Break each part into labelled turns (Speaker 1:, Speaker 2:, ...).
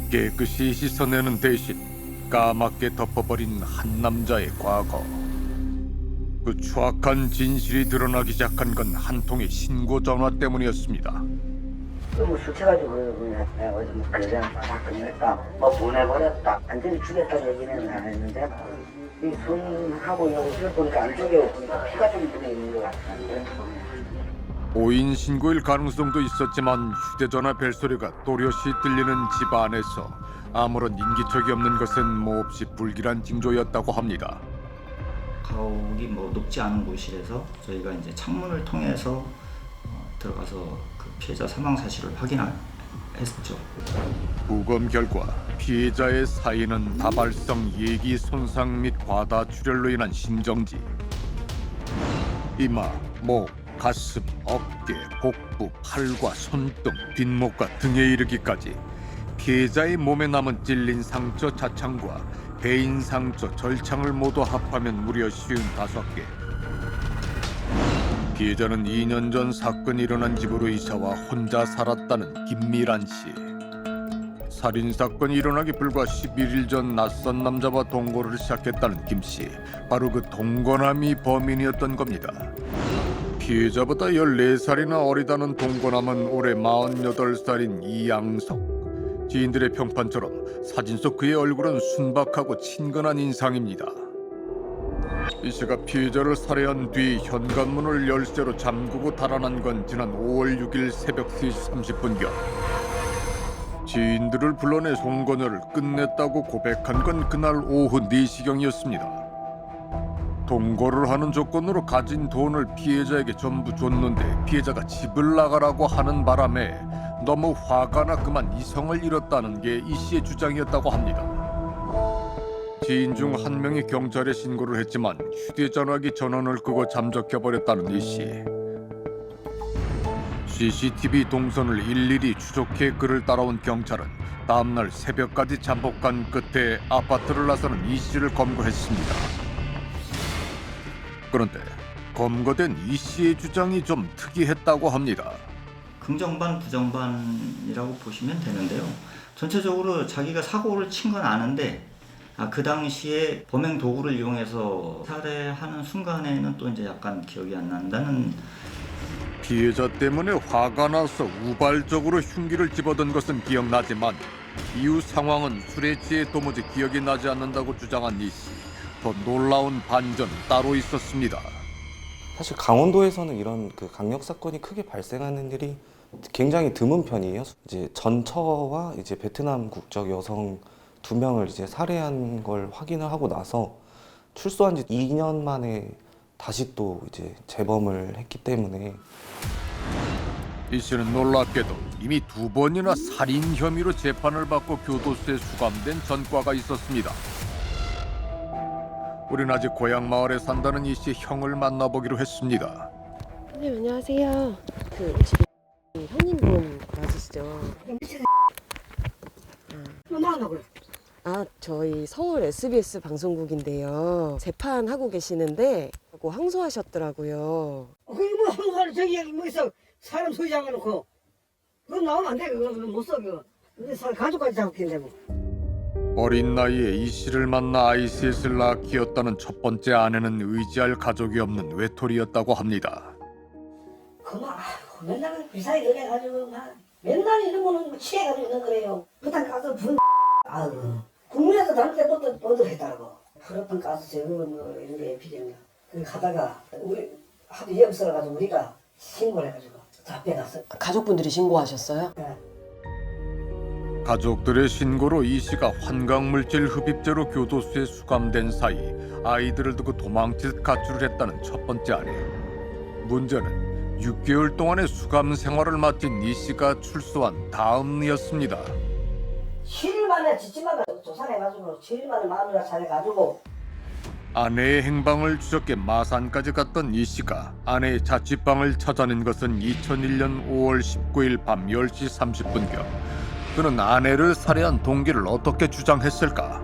Speaker 1: 깨끗이 씻어내는 대신 까맣게 덮어버린 한 남자의 과거. 그 추악한 진실이 드러나기 시작한 건 한 통의 신고 전화 때문이었습니다.
Speaker 2: 너무 술 취해가지고 내가 어제 뭐 그냥 다 끝냈다 뭐 보내버렸다 완전히 죽였다는 얘기는 안 했는데 이 손하고 옷을 보니까 안쪽에 보니까 피가 좀 묻어 있는 것 같았는데
Speaker 1: 오인 신고일 가능성도 있었지만 휴대전화 벨소리가 또렷이 들리는 집 안에서 아무런 인기척이 없는 것은 몹시 불길한 징조였다고 합니다.
Speaker 3: 가옥이 뭐 높지 않은 곳이라서 저희가 이제 창문을 통해서 들어가서 그 피해자 사망 사실을 확인했죠.
Speaker 1: 부검 결과 피해자의 사인은 다발성 예기 손상 및 과다 출혈로 인한 심정지, 이마, 목, 가슴, 어깨, 복부, 팔과 손등, 뒷목과 등에 이르기까지 피해자의 몸에 남은 찔린 상처 자창과 배인 상처 절창을 모두 합하면 무려 55개. 피해자는 2년 전 사건이 일어난 집으로 이사와 혼자 살았다는 김미란 씨. 살인사건이 일어나기 불과 11일 전 낯선 남자와 동거를 시작했다는 김 씨. 바로 그 동거남이 범인이었던 겁니다. 피해자보다 14살이나 어리다는 동거남은 올해 48살인 이양석. 지인들의 평판처럼 사진 속 그의 얼굴은 순박하고 친근한 인상입니다. 이 씨가 피해자를 살해한 뒤 현관문을 열쇠로 잠그고 달아난 건 지난 5월 6일 새벽 3시 30분경. 지인들을 불러내 송건여를 끝냈다고 고백한 건 그날 오후 4시경이었습니다. 동거를 하는 조건으로 가진 돈을 피해자에게 전부 줬는데 피해자가 집을 나가라고 하는 바람에 너무 화가 나 그만 이성을 잃었다는 게 이 씨의 주장이었다고 합니다. 지인 중 한 명이 경찰에 신고를 했지만 휴대전화기 전원을 끄고 잠적해버렸다는 이 씨. CCTV 동선을 일일이 추적해 그를 따라온 경찰은 다음날 새벽까지 잠복한 끝에 아파트를 나서는 이 씨를 검거했습니다. 그런데 검거된 이 씨의 주장이 좀 특이했다고 합니다.
Speaker 3: 긍정반 부정반이라고 보시면 되는데요. 전체적으로 자기가 사고를 친 건 아는데 그 당시에 범행 도구를 이용해서 살해하는 순간에는 또 이제 약간 기억이 안 난다는.
Speaker 1: 피해자 때문에 화가 나서 우발적으로 흉기를 집어든 것은 기억나지만 이후 상황은 술에 취해 도무지 기억이 나지 않는다고 주장한 이 씨. 더 놀라운 반전은 따로 있었습니다.
Speaker 4: 사실 강원도에서는 이런 그 강력 사건이 크게 발생하는 일이 굉장히 드문 편이에요. 이제 전처와 이제 베트남 국적 여성 2명을 이제 살해한 걸 확인을 하고 나서 출소한 지 2년 만에 다시 또 이제 재범을 했기 때문에.
Speaker 1: 이 씨는 놀랍게도 이미 2번이나 살인 혐의로 재판을 받고 교도소에 수감된 전과가 있었습니다. 우린 아직 고향 마을에 산다는 이 씨의 형을 만나보기로 했습니다.
Speaker 5: 선생님 안녕하세요. 그 혹시 형님분 맞으시죠? 저희 서울 SBS 방송국인데요. 재판하고 계시는데 항소하셨더라고요.
Speaker 2: 그게 뭐 항소하는 저기 뭐 있어 사람 소리 잡아놓고 그건 나오면 안 돼. 그거는 못 써. 그거 근데 가족까지 잡았겠는데 뭐.
Speaker 1: 어린 나이에 이 씨를 만나 아이셋을 낳아 키웠다는 첫 번째 아내는 의지할 가족이 없는 외톨이였다고 합니다.
Speaker 2: 그만 맨날 비싸게 그래가지고 막 맨날 이런 거는 취해가지고 있는 거래요. 그딴 가서 아유 국물에서 다닐 때부터 뻔뻔했다고. 프로판 가스 제거 뭐 이런 게 에피데미야. 그 가다가 우리 하도 위험 써가지고 우리가 신고를 해가지고 잡혀갔어.
Speaker 5: 가족분들이 신고하셨어요?
Speaker 2: 네.
Speaker 1: 가족들의 신고로 이 씨가 환각물질 흡입죄로 교도소에 수감된 사이 아이들을 두고 도망칠 가출을 했다는 첫 번째 아내. 문제는 6개월 동안의 수감 생활을 마친 이 씨가 출소한 다음이었습니다.
Speaker 2: 7일 만에 지침마다 조사해가지고 7일 만에 마누라 잘해가지고
Speaker 1: 아내의 행방을 추적해 마산까지 갔던 이 씨가 아내의 자취방을 찾아낸 것은 2001년 5월 19일 밤 10시 30분경. 그는 아내를 살해한 동기를 어떻게 주장했을까?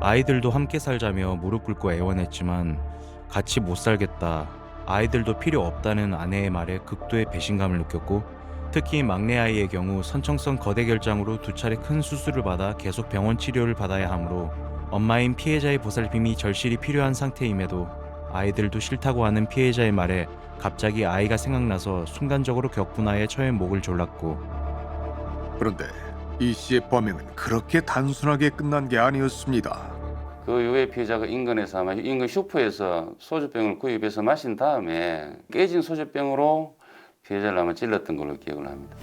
Speaker 6: 아이들도 함께 살자며 무릎 꿇고 애원했지만 같이 못 살겠다, 아이들도 필요 없다는 아내의 말에 극도의 배신감을 느꼈고 특히 막내 아이의 경우 선천성 거대 결장으로 2차례 큰 수술을 받아 계속 병원 치료를 받아야 하므로 엄마인 피해자의 보살핌이 절실히 필요한 상태임에도 아이들도 싫다고 하는 피해자의 말에 갑자기 아이가 생각나서 순간적으로 격분하에 처해 목을 졸랐고,
Speaker 1: 그런데 이 씨의 범행은 그렇게 단순하게 끝난 게 아니었습니다.
Speaker 7: 그 이후에 피해자가 인근에서 아마 인근 슈퍼에서 소주병을 구입해서 마신 다음에 깨진 소주병으로 피해자를 아마 찔렀던 걸로 기억을 합니다.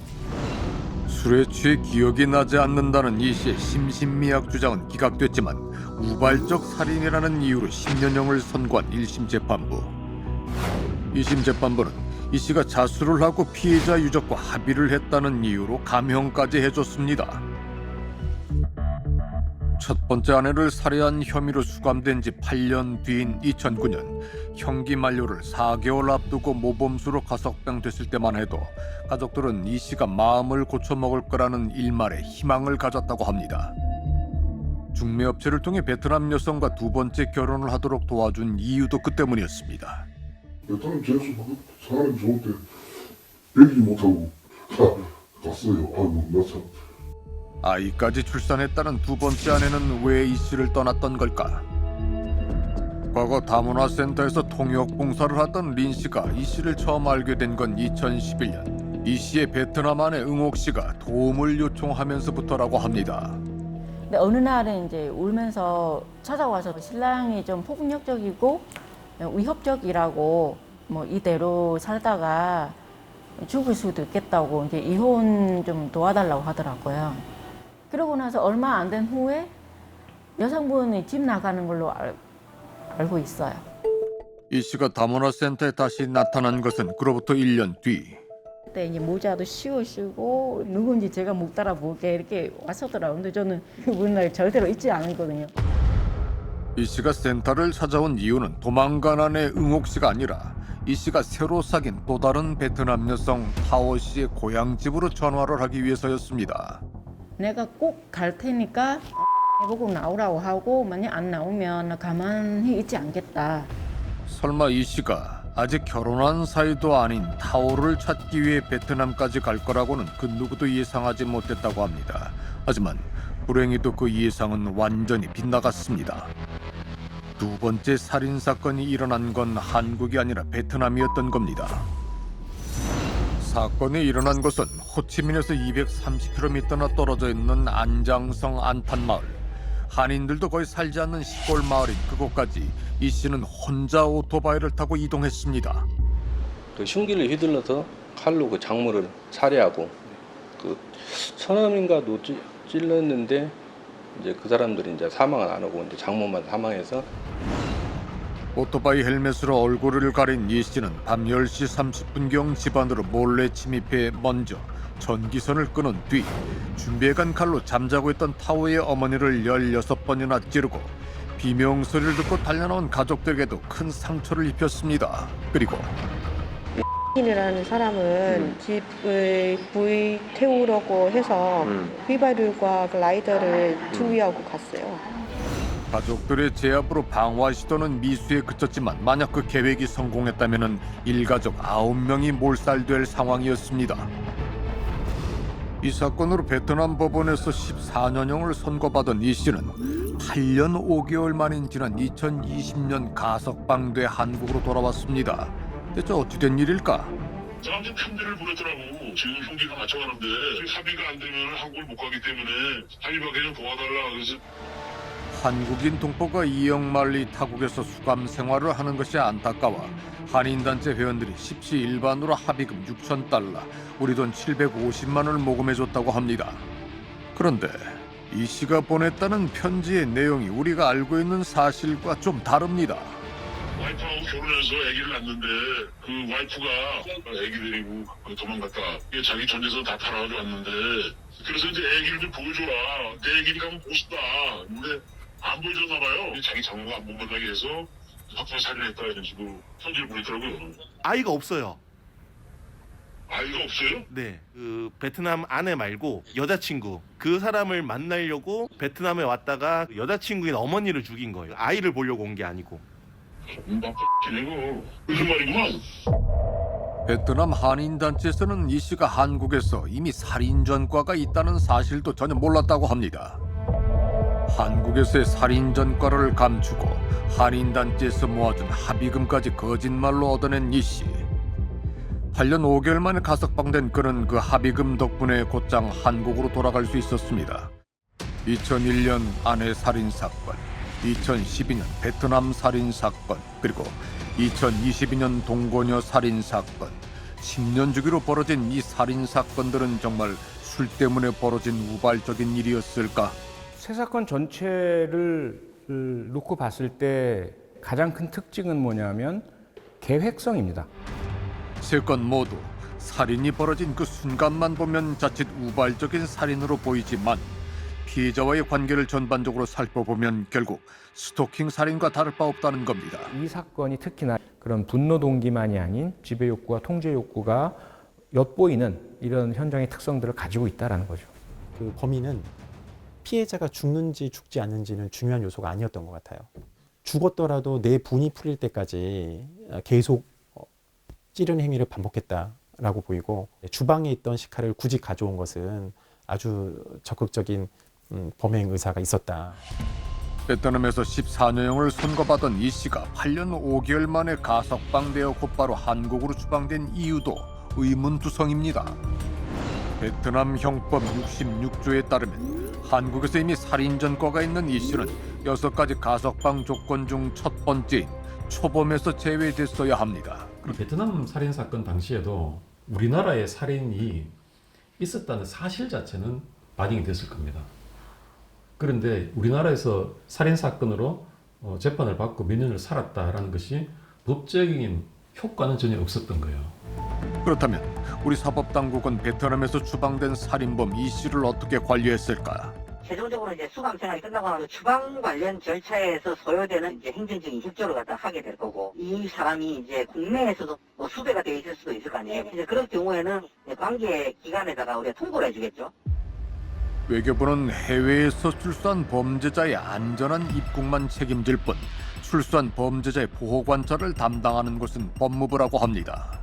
Speaker 1: 술에 취해 기억이 나지 않는다는 이 씨의 심신미약 주장은 기각됐지만 우발적 살인이라는 이유로 10년형을 선고한 1심 재판부. 2심 재판부는 이 씨가 자수를 하고 피해자 유족과 합의를 했다는 이유로 감형까지 해줬습니다. 첫 번째 아내를 살해한 혐의로 수감된 지 8년 뒤인 2009년 형기 만료를 4개월 앞두고 모범수로 가석방됐을 때만 해도 가족들은 이 씨가 마음을 고쳐먹을 거라는 일말의 희망을 가졌다고 합니다. 중매업체를 통해 베트남 여성과 두 번째 결혼을 하도록 도와준 이유도 그 때문이었습니다.
Speaker 8: 베트남 재수 사람이 좋은데 배기 못하고 갔어요. 아이고 나 참.
Speaker 1: 아이까지 출산했다는 두 번째 아내는 왜 이 씨를 떠났던 걸까? 과거 다문화센터에서 통역 봉사를 하던 린 씨가 이 씨를 처음 알게 된 건 2011년. 이 씨의 베트남 아내 응옥 씨가 도움을 요청하면서부터라고 합니다.
Speaker 9: 근데 어느 날은 이제 울면서 찾아와서 신랑이 좀 폭력적이고 위협적이라고 뭐 이대로 살다가 죽을 수도 있겠다고 이제 이혼 좀 도와달라고 하더라고요. 그러고 나서 얼마 안 된 후에 여성분이 집 나가는 걸로 알고 있어요.
Speaker 1: 이 씨가 다문화센터에 다시 나타난 것은 그로부터 1년 뒤.
Speaker 9: 그때 이제 모자도 씌우시고 누군지 제가 못 따라보게 이렇게 왔었더라고요. 근데 저는 그분을 절대로 잊지 않았거든요.
Speaker 1: 이 씨가 센터를 찾아온 이유는 도망간 아내 응옥 씨가 아니라 이 씨가 새로 사귄 또 다른 베트남 여성 타오 씨의 고향집으로 전화를 하기 위해서였습니다.
Speaker 9: 내가 꼭 갈 테니까 보고 나오라고 하고 만약 안 나오면 나 가만히 있지 않겠다.
Speaker 1: 설마 이 씨가 아직 결혼한 사이도 아닌 타오를 찾기 위해 베트남까지 갈 거라고는 그 누구도 예상하지 못했다고 합니다. 하지만 불행히도 그 예상은 완전히 빗나갔습니다. 두 번째 살인 사건이 일어난 건 한국이 아니라 베트남이었던 겁니다. 사건이 일어난 곳은 호치민에서 230km나 떨어져 있는 안장성 안탄마을. 한인들도 거의 살지 않는 시골 마을인 그곳까지 이 씨는 혼자 오토바이를 타고 이동했습니다.
Speaker 10: 그 흉기를 휘둘러서 칼로 그 장모를 살해하고 그 처남인가도 찔렀는데 이제 그 사람들이 이제 사망은 안 하고 이제 장모만 사망해서.
Speaker 1: 오토바이 헬멧으로 얼굴을 가린 이 씨는 밤 10시 30분경 집안으로 몰래 침입해 먼저 전기선을 끊은 뒤 준비해간 칼로 잠자고 있던 타오의 어머니를 16번이나 찌르고 비명소리를 듣고 달려나온 가족들에게도 큰 상처를 입혔습니다. 그리고
Speaker 11: 이라는 사람은 집을 불 태우려고 해서 휘발유과 라이더를 투위하고 갔어요.
Speaker 1: 가족들의 제압으로 방화 시도는 미수에 그쳤지만 만약 그 계획이 성공했다면 일가족 9명이 몰살될 상황이었습니다. 이 사건으로 베트남 법원에서 14년형을 선고받은 이 씨는 8년 5개월 만인 지난 2020년 가석방돼 한국으로 돌아왔습니다. 대체 어찌된 일일까?
Speaker 8: 사람들이 편지를 보냈더라고. 지금 흉기가 맞춰가는데 합의가 안 되면 한국을 못 가기 때문에 한일밖에 좀 도와달라. 그래서
Speaker 1: 한국인 동포가 이영만리 타국에서 수감 생활을 하는 것이 안타까워 한인단체 회원들이 십시일반으로 합의금 6,000달러, 우리 돈 750만 원을 모금해줬다고 합니다. 그런데 이 씨가 보냈다는 편지의 내용이 우리가 알고 있는 사실과 좀 다릅니다.
Speaker 8: 와이프하고 결혼해서 아기를 낳는데 그 와이프가 아기 데리고 도망갔다. 이게 자기 전재산 다 팔아가지고 왔는데 그래서 이제 아기를 좀 보여줘라. 내 아기니까 한번 보고 싶다. 근데 안 보여줬나 봐요. 자기 장모가 안 못 만나게 해서 확실히 살인했다 이런 식으로 편지를 보냈더라고요.
Speaker 12: 아이가 없어요.
Speaker 8: 아이가 없어요?
Speaker 12: 네. 그 베트남 아내 말고 여자친구. 그 사람을 만나려고 베트남에 왔다가 여자친구인 어머니를 죽인 거예요. 아이를 보려고 온 게 아니고.
Speaker 8: 나쁘긴 이거. 무슨 말이구만.
Speaker 1: 베트남 한인단체에서는 이 씨가 한국에서 이미 살인 전과가 있다는 사실도 전혀 몰랐다고 합니다. 한국에서의 살인 전과를 감추고 한인단체에서 모아준 합의금까지 거짓말로 얻어낸 이 씨. 8년 5개월 만에 가석방된 그는 그 합의금 덕분에 곧장 한국으로 돌아갈 수 있었습니다. 2001년 아내 살인 사건, 2012년 베트남 살인 사건, 그리고 2022년 동거녀 살인 사건, 10년 주기로 벌어진 이 살인 사건들은 정말 술 때문에 벌어진 우발적인 일이었을까?
Speaker 13: 세 사건 전체를 놓고 봤을 때 가장 큰 특징은 뭐냐면 계획성입니다.
Speaker 1: 세 건 모두 살인이 벌어진 그 순간만 보면 자칫 우발적인 살인으로 보이지만 피해자와의 관계를 전반적으로 살펴보면 결국 스토킹 살인과 다를 바 없다는 겁니다.
Speaker 13: 이 사건이 특히나 그런 분노 동기만이 아닌 지배 욕구와 통제 욕구가 엿보이는 이런 현장의 특성들을 가지고 있다는 거죠.
Speaker 14: 그 범인은 피해자가 죽는지 죽지 않는지는 중요한 요소가 아니었던 것 같아요. 죽었더라도 내 분이 풀릴 때까지 계속 찌르는 행위를 반복했다라고 보이고, 주방에 있던 식칼을 굳이 가져온 것은 아주 적극적인 범행 의사가 있었다.
Speaker 1: 베트남에서 14년형을 선고받은 이 씨가 8년 5개월 만에 가석방되어 곧바로 한국으로 추방된 이유도 의문투성입니다. 베트남 형법 66조에 따르면 한국에서 이미 살인 전과가 있는 이 씨는 6가지 가석방 조건 중 첫 번째인 초범에서 제외됐어야 합니다.
Speaker 15: 베트남 살인 사건 당시에도 우리나라에 살인이 있었다는 사실 자체는 바딩이 됐을 겁니다. 그런데 우리나라에서 살인 사건으로 재판을 받고 몇 년을 살았다라는 것이 법적인 효과는 전혀 없었던 거예요.
Speaker 1: 그렇다면 우리 사법당국은 베트남에서 추방된 살인범 이 씨를 어떻게 관리했을까?
Speaker 2: 최종적으로 이제 수감 생활이 끝나고 나면 추방 관련 절차에서 소요되는 이제 행정적인 협조를 갖다 하게 될 거고, 이 사람이 이제 국내에서도 뭐 수배가 되어 있을 수도 있을 거 아니에요. 이제 그럴 경우에는 관계 기관에다가 우리가 통보를 해주겠죠.
Speaker 1: 외교부는 해외에서 출소한 범죄자의 안전한 입국만 책임질 뿐 출소한 범죄자의 보호 관찰을 담당하는 것은 법무부라고 합니다.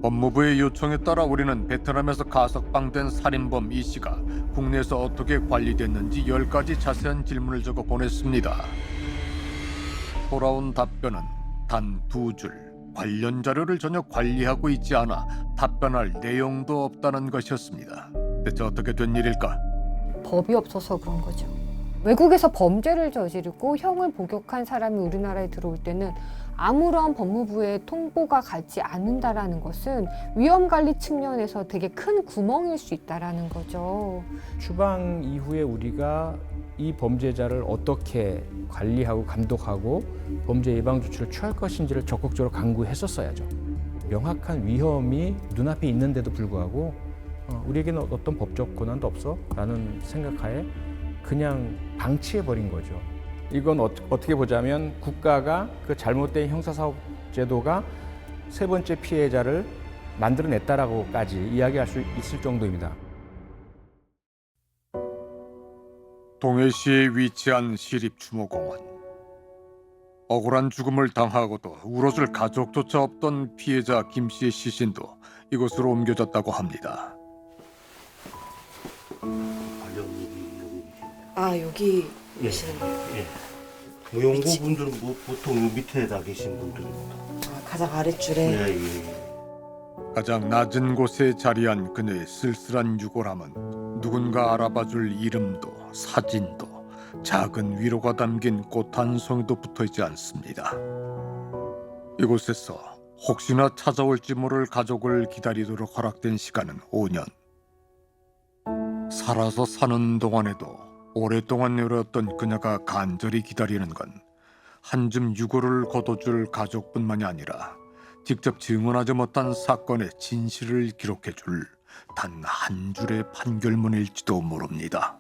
Speaker 1: 법무부의 요청에 따라 우리는 베트남에서 가석방된 살인범 이 씨가 국내에서 어떻게 관리됐는지 10가지 자세한 질문을 적어 보냈습니다. 돌아온 답변은 단 2줄. 관련 자료를 전혀 관리하고 있지 않아 답변할 내용도 없다는 것이었습니다. 대체 어떻게 된 일일까?
Speaker 16: 법이 없어서 그런 거죠. 외국에서 범죄를 저지르고 형을 복역한 사람이 우리나라에 들어올 때는 아무런 법무부의 통보가 가지 않는다라는 것은 위험관리 측면에서 되게 큰 구멍일 수 있다라는 거죠.
Speaker 13: 추방 이후에 우리가 이 범죄자를 어떻게 관리하고 감독하고 범죄 예방 조치를 취할 것인지를 적극적으로 강구했었어야죠. 명확한 위험이 눈앞에 있는데도 불구하고 우리에게는 어떤 법적 권한도 없어? 라는 생각하에 그냥 방치해버린 거죠. 이건 어떻게 보자면 국가가 그 잘못된 형사사업제도가 세 번째 피해자를 만들어냈다라고까지 이야기할 수 있을 정도입니다.
Speaker 1: 동해시에 위치한 시립추모공원. 억울한 죽음을 당하고도 울어줄 가족조차 없던 피해자 김 씨의 시신도 이곳으로 옮겨졌다고 합니다.
Speaker 5: 아, 여기 계시는 거예요?
Speaker 17: 예. 무용고 분들은 뭐 보통 요 밑에다 계신 분들입니다.
Speaker 5: 아, 가장 아랫줄에?
Speaker 17: 예, 예.
Speaker 1: 가장 낮은 곳에 자리한 그녀의 쓸쓸한 유골함은 누군가 알아봐줄 이름도 사진도 작은 위로가 담긴 꽃 한 송이도 붙어있지 않습니다. 이곳에서 혹시나 찾아올지 모를 가족을 기다리도록 허락된 시간은 5년. 살아서 사는 동안에도 오랫동안 외로웠던 그녀가 간절히 기다리는 건 한 줌 유골을 거둬줄 가족뿐만이 아니라 직접 증언하지 못한 사건의 진실을 기록해줄 단 한 줄의 판결문일지도 모릅니다.